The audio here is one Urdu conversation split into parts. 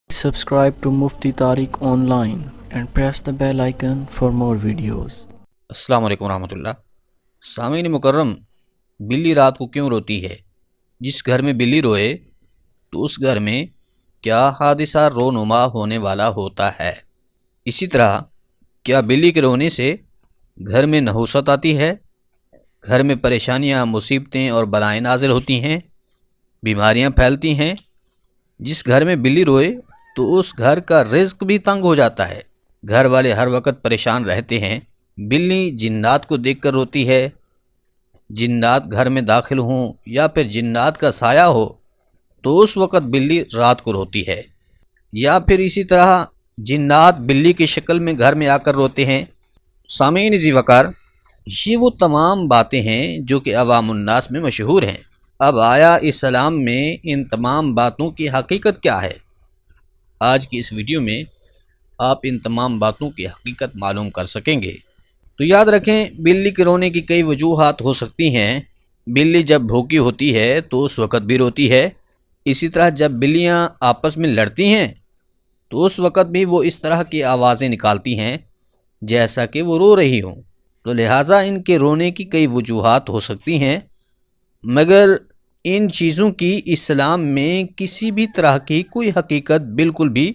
Subscribe to Mufti Tariq Online and press the bell icon for more videos. السلام علیکم ورحمۃ اللہ۔ سامعین مکرم، بلی رات کو کیوں روتی ہے؟ جس گھر میں بلی روئے تو اس گھر میں کیا حادثہ رونما ہونے والا ہوتا ہے؟ اسی طرح کیا بلی کے رونے سے گھر میں نحوست آتی ہے؟ گھر میں پریشانیاں، مصیبتیں اور بلائیں نازل ہوتی ہیں، بیماریاں پھیلتی ہیں؟ جس گھر میں بلی روئے تو اس گھر کا رزق بھی تنگ ہو جاتا ہے، گھر والے ہر وقت پریشان رہتے ہیں۔ بلی جنات کو دیکھ کر روتی ہے، جنات گھر میں داخل ہوں یا پھر جنات کا سایہ ہو تو اس وقت بلی رات کو روتی ہے، یا پھر اسی طرح جنات بلی کی شکل میں گھر میں آ کر روتے ہیں۔ سامعین ذی وقار، یہ وہ تمام باتیں ہیں جو کہ عوام الناس میں مشہور ہیں۔ اب آیا اسلام میں ان تمام باتوں کی حقیقت کیا ہے؟ آج کی اس ویڈیو میں آپ ان تمام باتوں کی حقیقت معلوم کر سکیں گے۔ تو یاد رکھیں، بلی کے رونے کی کئی وجوہات ہو سکتی ہیں۔ بلی جب بھوکی ہوتی ہے تو اس وقت بھی روتی ہے۔ اسی طرح جب بلیاں آپس میں لڑتی ہیں تو اس وقت بھی وہ اس طرح کی آوازیں نکالتی ہیں جیسا کہ وہ رو رہی ہوں۔ تو لہٰذا ان کے رونے کی کئی وجوہات ہو سکتی ہیں، مگر ان چیزوں کی اسلام میں کسی بھی طرح کی کوئی حقیقت بالکل بھی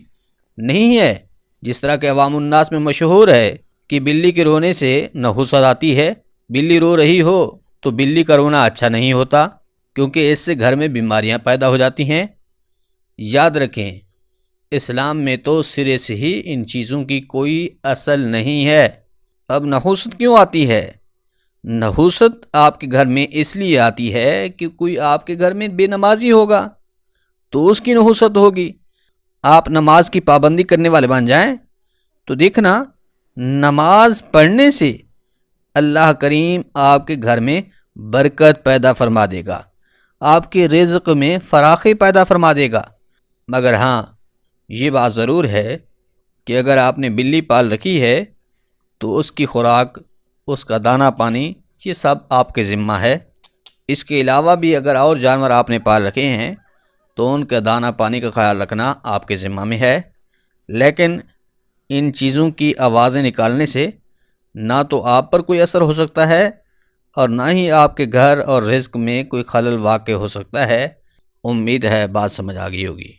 نہیں ہے۔ جس طرح کہ عوام الناس میں مشہور ہے کہ بلی کے رونے سے نحوست آتی ہے، بلی رو رہی ہو تو بلی کا رونا اچھا نہیں ہوتا، کیونکہ اس سے گھر میں بیماریاں پیدا ہو جاتی ہیں۔ یاد رکھیں، اسلام میں تو سرے سے ہی ان چیزوں کی کوئی اصل نہیں ہے۔ اب نحوست کیوں آتی ہے؟ نحوست آپ کے گھر میں اس لیے آتی ہے کہ کوئی آپ کے گھر میں بے نمازی ہوگا تو اس کی نحوست ہوگی۔ آپ نماز کی پابندی کرنے والے بن جائیں تو دیکھنا، نماز پڑھنے سے اللہ کریم آپ کے گھر میں برکت پیدا فرما دے گا، آپ کے رزق میں فراخی پیدا فرما دے گا۔ مگر ہاں، یہ بات ضرور ہے کہ اگر آپ نے بلی پال رکھی ہے تو اس کی خوراک، اس کا دانہ پانی، یہ سب آپ کے ذمہ ہے۔ اس کے علاوہ بھی اگر اور جانور آپ نے پال رکھے ہیں تو ان کا دانہ پانی کا خیال رکھنا آپ کے ذمہ میں ہے۔ لیکن ان چیزوں کی آوازیں نکالنے سے نہ تو آپ پر کوئی اثر ہو سکتا ہے اور نہ ہی آپ کے گھر اور رزق میں کوئی خلل واقع ہو سکتا ہے۔ امید ہے بات سمجھ آ گئی ہوگی۔